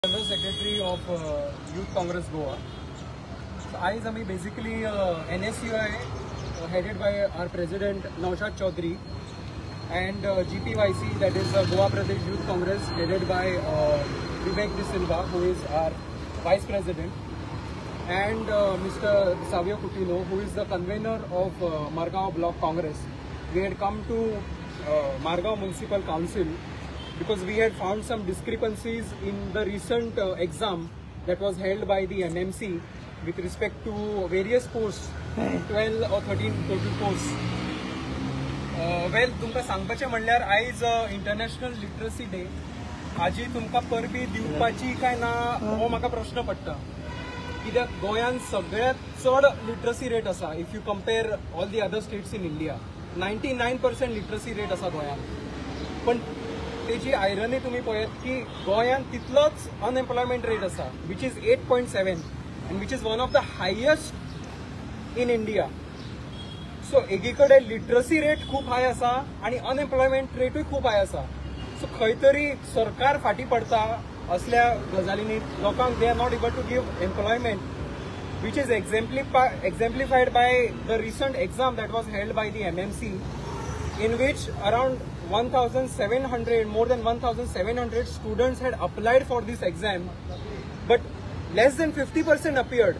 General Secretary of Youth Congress Goa. So आज आम्ही basically NSUI headed by our President Naushad Chaudhary and GPYC, that is Goa Pradesh Youth Congress, headed by Vivek De Silva, who is our Vice President, and Mr. Savio Coutinho, who is the convener of Margao Block Congress. We had come to Margao Municipal Council because we had found some discrepancies in the recent exam that was held by the MMC with respect to various posts, 12 or 13 total posts. Well, तुमका सांगपाचे म्हणल्यार आयज international literacy day. आजी तुमका परबी दिवपाची काय ना हो म्हाका प्रश्न पडटा, कित्याक गोंयांत सगळ्यात चड लिटरसी रेट आसा. If you compare all the other states in India, 99% literacy rate आसा गोंयांत. पण तेजी आयरनी तुम्ही पळयत की गोंयांत तितलोच अनएम्प्लॉयमेंट रेट आसा, which is 8.7 and which is one of the highest in India. So एकीकडे लिटरसी रेट खूप हाय आसा आणि अनएम्प्लॉयमेंट रेटूय खूप हाय आसा. सो खंय तरी सरकार फाटी पडता असल्या गजालींनी. लोकांक they are not able to give employment, which is exemplified by the recent exam that was held by the MMC, in which around 1,700, more than 1,700 students had applied for this exam, but less than 50% appeared.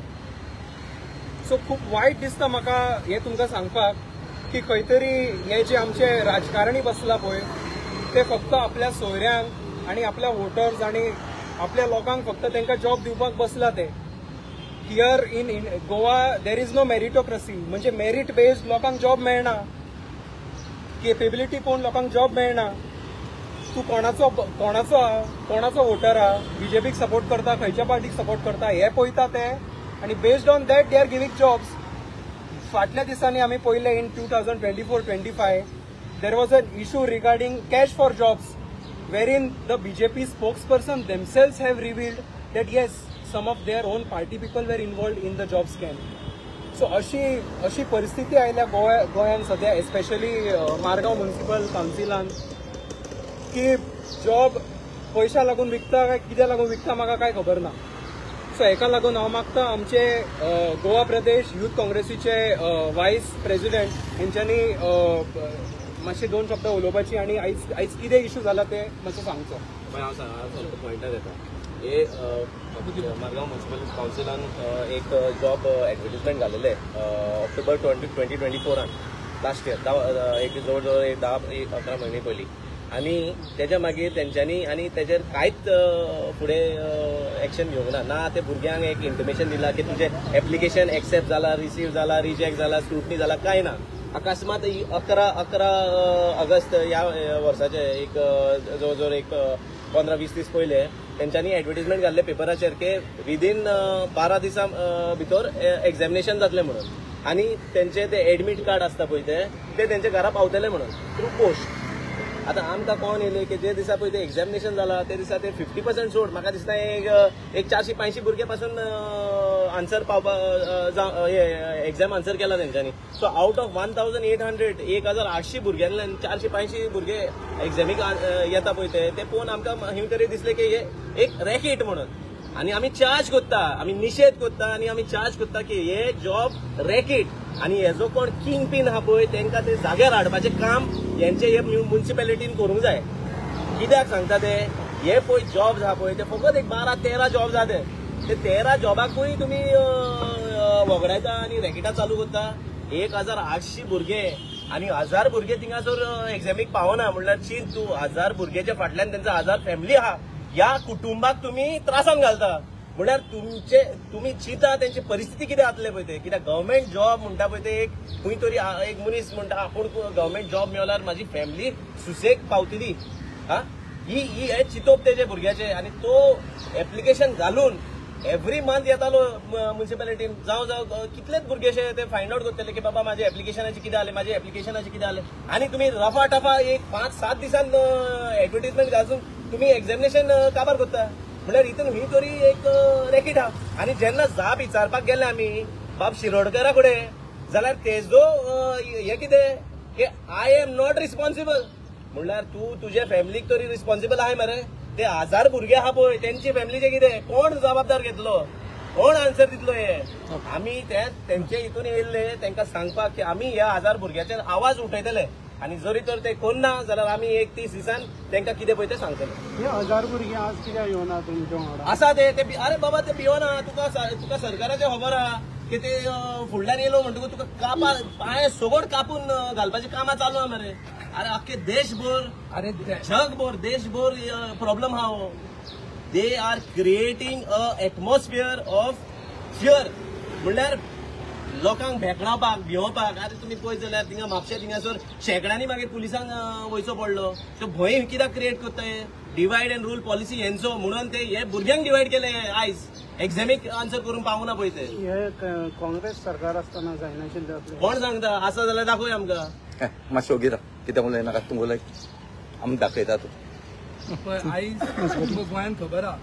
So खूप वाईट दिसता म्हाका हे तुमकां सांगपाक की खंय तरी हे जे आमचे राजकारणी बसला पळय ते फक्त आपल्या सोयऱ्यांक आणि आपल्या वोटर्स आणि आपल्या लोकांक फक्त तांकां जॉब दिवपाक बसला ते. Here in Goa there is no meritocracy, म्हणजे मेरिट बेस्ड लोकांक जॉब मेळना, केपेबिलिटी पळोवन लोकांक जॉब मेळना. तूं कोणाचो वोटर हा, बीजेपीक सपोर्ट करता, खंयच्या पार्टीक सपोर्ट करता हे पळयता ते, आणि based on that they are giving jobs. फाटल्या दिसांनी आमी पळयलें in 2024-25 there was an issue regarding cash for jobs, wherein the BJP spokesperson themselves have revealed that yes, some of their own party people were involved in the job scam. So अशी परिस्थिती आयल्या गोंयांत सध्या, especially Margao municipal काउन्सिलान, की job पैशा लागून विकता काय कित्या लागून विकता म्हाका काय खबर ना. सो हेका लागून हांव मागता आमचे गोवा प्रदेश युथ काँग्रेसीचे वायस प्रेसिडेंट हेंच्यांनी मातशे दोन शब्द उलोवपाची आणि आयज कितें इशू जाला ते मातशें सांगचो. हांव पॉयंटार येता. हे मारगांव म्युनिसिपल काउन्सिलान एक जॉब एडवर्टिजमेंट घालेले ऑक्टोबर 2024 लास्ट इयर, एक जवळ जवळ 10-11 म्हयने पयलीं. आनी तेच्या मागीर तेंच्यांनी आनी तेजेर कांयच फुडें एक्शन घेवंक ना. ते भुरग्यांक एक इंटिमेशन दिला की तुजें एप्लिकेशन एक्सेप्ट जाला, रिसीव जाला, रिजेक्ट जाला, स्क्रुटनी जाला, कांय ना. अकस्मात 11 ऑगस्ट ह्या वर्साचे एक जवळ जवळ एक 15-20 दीस पयले तेंच्यांनी एडवर्टिजमेंट घाल्ले पेपराचेर की विदीन 12 दिसां भितर एक्झामिनेशन जातलें म्हणून, आनी तेंचे ते एडमीट कार्ड आसता पळय ते तेंचे घरा पावतले म्हणून थ्रू पोस्ट. आतां आमकां कोण येयलें की जे दिसा पळय ते एक्झामिनेशन जाला ते दिसा ते 50% सोड, म्हाका दिसता एक 450 भुरगे पासून आन्सर पावपा एक्झाम आन्सर केला तेंच्यांनी. सो आउट ऑफ 1,800 1,800 भुरग्यांतल्यान 450 भुरगे एक्झामीक येता पळय ते पळोवन आमकां हिंव तरी दिसलें की हे एक रॅकेट म्हणून. आनी आमी चार्ज कोत्ता, आमी निशेध कोत्ता आनी आमी चार्ज कोत्ता की हे जॉब रॅकेट, आनी हेजो कोण किंग पीन आहा पळय तेंकां ते जाग्यार हाडपाचें काम हेंचे हे म्युनिसिपॅलिटीन करूंक जाय. कित्याक सांगता ते, हे पळय जॉब्स आहा पळय ते फकत एक 12-13 जॉब्स आहा ते 13 जॉबाकूय तुमी वगडायता आनी रॅकेटां चालू करता. 1,800 भुरगे आनी 1000 भुरगे थिंगासर एक्झामीक पावना म्हणल्यार चीन तूं 1000 भुरग्याच्या फाटल्यान तेंचो 1000 फॅमिली आहा, ह्या कुटुंबाक तुमी त्रासान घालता. म्हळ्यार तुमी चिंता तेंची परिस्थिती कितें जातले पळय ते. कित्याक गव्हर्मेंट जॉब म्हणटा पळय ते एक खंय तरी एक मनीस म्हणटा आपूण गव्हर्मेंट जॉब मेळल्यार म्हाजी फॅमिली सुसेग पावतली. ही हे चिंतप तेजे भुरग्याचे. आनी तो एप्लिकेशन घालून एवरी मंथ येतालो म्युनिसिपॅलिटीन, जावं कितलेच भुरगे अशे ते फायंड आउट करतले की बाबा म्हाजे एप्लिकेशनाचे कितें जालें, म्हाजे एप्लिकेशनाचे कितें जालें. आनी तुमी रफा टफा एक 5-7 दिसान एडवर्टिजमेंट घालून तुमी एक्झामिनेशन काबार करता. म्हळ्यार हितून ही तरी एक रॅकेट आहा. आनी जेन्ना जाप विचारपाक गेले आमी बाब शिरोडकरा कडेन, जाल्यार तेजो हे कितें की आय एम नॉट रिस्पॉन्सिबल. म्हणल्यार तू तुझ्या फॅमिलीक तरी रिस्पॉन्सिबल आहे मरे. ते 1000 भुरगे आहा पळय त्यांची फॅमिलीचे कितें कोण जबाबदार घेतलो कोण आन्सर दितलो हे आमी तेंचे हितून येयल्ले तांकां सांगपाक की आमी ह्या 1000 भुरग्याचे आवाज उठयतले आणि जरी तर ते कोन्ना जाल्यार आमी 31 दिसान तांकां कितें पळय तें सांगतले. हे 1000 भुरगीं आज कित्याक येवना तुमच्या वांगडा? आसा ते अरे बाबा ते भिवना तुका सरकाराचें खबर आहा की ते फुडल्यान येयलो म्हणटकूच तुका कापा पांय सगोड कापून घालपाची कामां चालू आहा मरे. अरे आख्खे देशभर अरे जगभर देशभर प्रॉब्लेम आहा हो. They are creating a atmosphere of fear म्हणल्यार लोकांक भेकणावपाक भिवपाक. अरे तुमी पळयत जाल्यार थिंगा म्हापशा थिंगासर शेकड्यांनी मागीर पुलिसांक वयचो पडलो. तो भंय कित्याक क्रिएट करता डिवायड अँड रूल पॉलिसी हेंचो म्हणून ते हे भुरग्यांक डिवायड केले आयज एक्झामीक आन्सर करून पावना पळय ते. हे काँग्रेस सरकार आसतना जायनाशिल्लें कोण सांगता आसा जाल्यार दाखोवया आमकां. मातशें ओगी राव कित्याक उलयनाका तूं उलय आमी दाखयता तूं. आयज तुमकां गोंयांत खबर आहा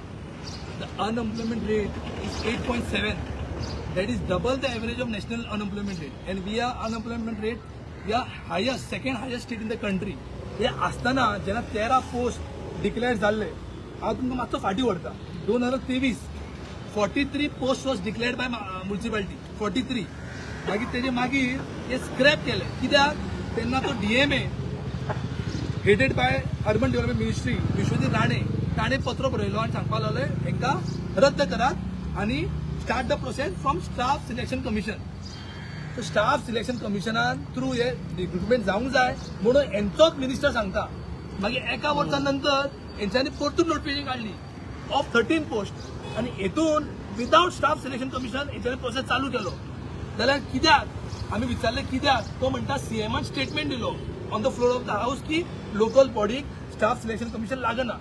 the unemployment rate is 8.7. that is double the average of national unemployment rate, and we are unemployment rate we are highest, second highest state in the country. हे असताना जेन्ना 13 पोस्ट डिक्लेअर जाल्ले हांव तुमकां मातसो फाटीं व्हरता. 2023 43 post was declared by municipality 43. मागीर तेजे मागीर हे स्क्रॅप केले कित्याक तेन्ना तो DMA headed by urban development ministry Vishwajit Rane ताणें पत्र बरयलो आनी सांगपाक लागले हांकां रद्द करात आनी start the process from staff selection commission. So staff selection कमिशनान थ्रू हे रिक्रुटमेंट जावंक जाय म्हणून हेंचोच मिनिस्टर सांगता. मागीर एका वर्सा नंतर हेंच्यांनी परतून नोटिफिकेशन काढली ऑफ 13 पोस्ट आनी हेतून विदाउट स्टाफ सिलेक्शन कमिशन हेंच्यांनी प्रोसेस चालू केलो. जाल्यार कित्याक आमी विचारले कित्याक तो म्हणटा सीएमान स्टेटमेंट दिलो on the floor of the house की लोकल बॉडीक स्टाफ सिलेक्शन कमिशन लागना.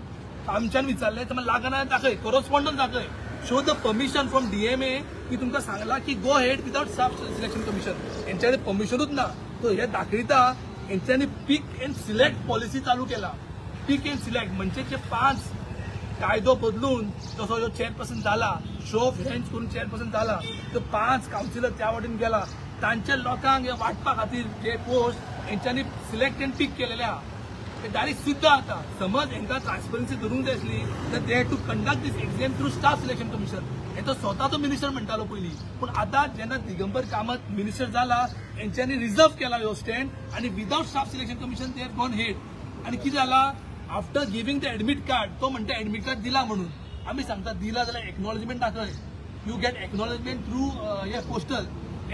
आमच्यान विचारले तर लागना दाखय कोरस्पॉन्डन्स दाखय show the permission from DMA की तुमकां सांगला की go head without staff selection commission. हेंच्यांनी परमिशनूच ना. तो हे दाखयता हेंच्यांनी पिक एंड सिलेक्ट पॉलिसी चालू केला. पिक एंड सिलेक्ट म्हणजे जे 5 कायदो बदलून जसो ह्यो चेअरपर्सन जाला शो ऑफ हँड्स करून चेअरपर्सन जाला तो 5 काउन्सिलर त्या वाटेन गेला तांच्या लोकांक वाटपा खातीर जे पोस्ट हेंच्यांनी सिलेक्ट एंड पिक केलेले आहा ते डायरेक्ट सिद्ध आता. समज हांकां ट्रान्सपरन्सी धरूंक जाय आसली तर they had to conduct this exam through Staff selection Commission. हे तो स्वताचो मिनिस्टर म्हणटालो पयलीं पूण आतां जेन्ना दिगंबर कामत मिनिस्टर जाला हेंच्यांनी रिझर्व केला ह्यो स्टँड आनी without staff selection commission they have gone head. आनी कितें जाला after giving the admit card तो म्हणटा एडमिट कार्ड दिला म्हणून. आमी सांगता दिला जाल्यार एक्नॉलेजमेंट दाखय. यू गेट एक्नॉलेजमेंट थ्रू हे पोस्टल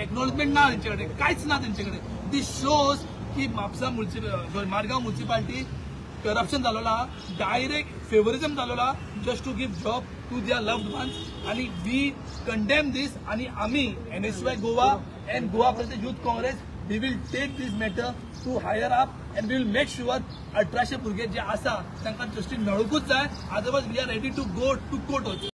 एक्नॉलेजमेंट ना तेंचे कडेन कांयच ना तेंचे कडेन. दीस शोज की म्हापसा मारगांव म्युनिसिपालिटी करप्शन जालोला डायरेक्ट फेवरिझम जालोला just to give job to their loved ones. आणि वी कंडेम दीस आणि आम्ही NSY Goa and Goa Pradesh youth Congress we will take this matter to higher up and we will make sure 1800 भुरगे जे आसा तांकां justice मेळूंकूच जाय. Otherwise we are ready to go to court also.